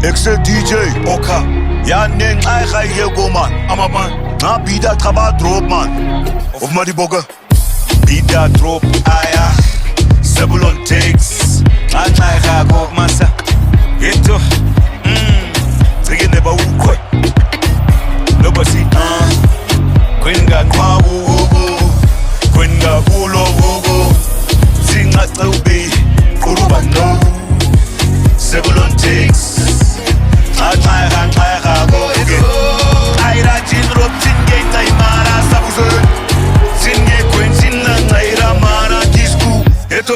Excel DJ Oka Ya neng ay kay yego man Ama man Na bida traba drop man Of Muddy Bogger Bida drop aya Sebulon takes Anay kagok masa Ito Sige neba ukwe Nobasi Kwenga kwa wugu Kwenga bulo wugu Zinga taubi Kuruba no Sebulon takes Anay kagok Aira jin rob jinge taimara sabuze Jinge kwen jinna naira mana disku Eto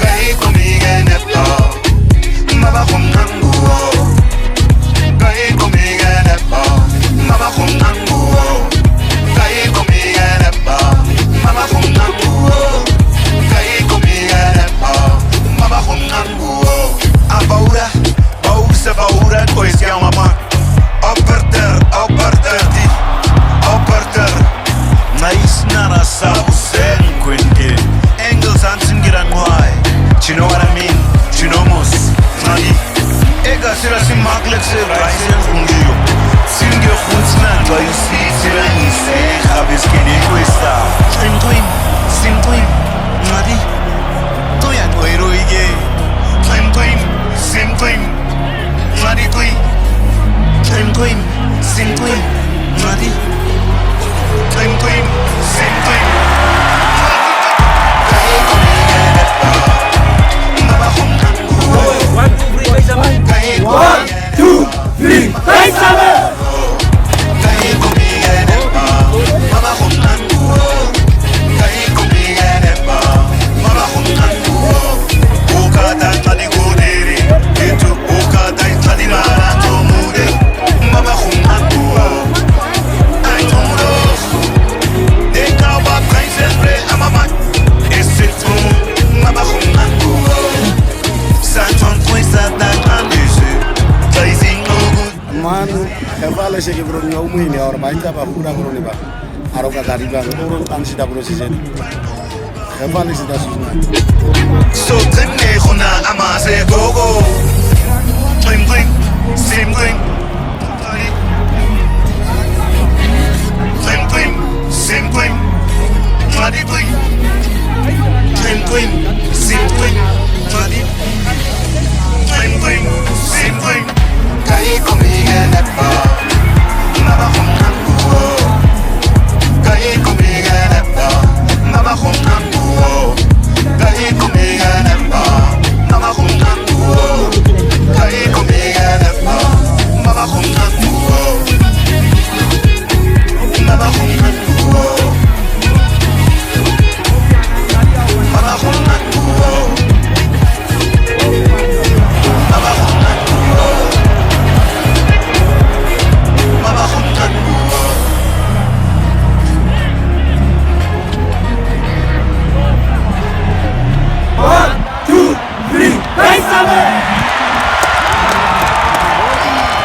Gai komige nepa Maba kumnangu Gai komige nepa Maba kumnangu Gai komige nepa Maba kumnangu Gai komige nepa Maba kumnangu Abaura Bausa baura Kois ya mama Opperter di Opperter Nice nara sabu sen kwenge Engels hansin giran why You know what I mean? You know most Nani Ega sira si maglek se Raisen fungiyo Singe khuntsnan Ba you see Sira nise Khabis kini questa Twin Twin Nadi Toyan oiro ige Twin Nadi twin Twin Nadi Twin One, two, three, play seven! Man, kevale se kibro ni umu ini or bainja ba pura bro ni ba. Aroka dari ba turun ansi da bro season. Kevale se da susna. So tenne khuna amase gogo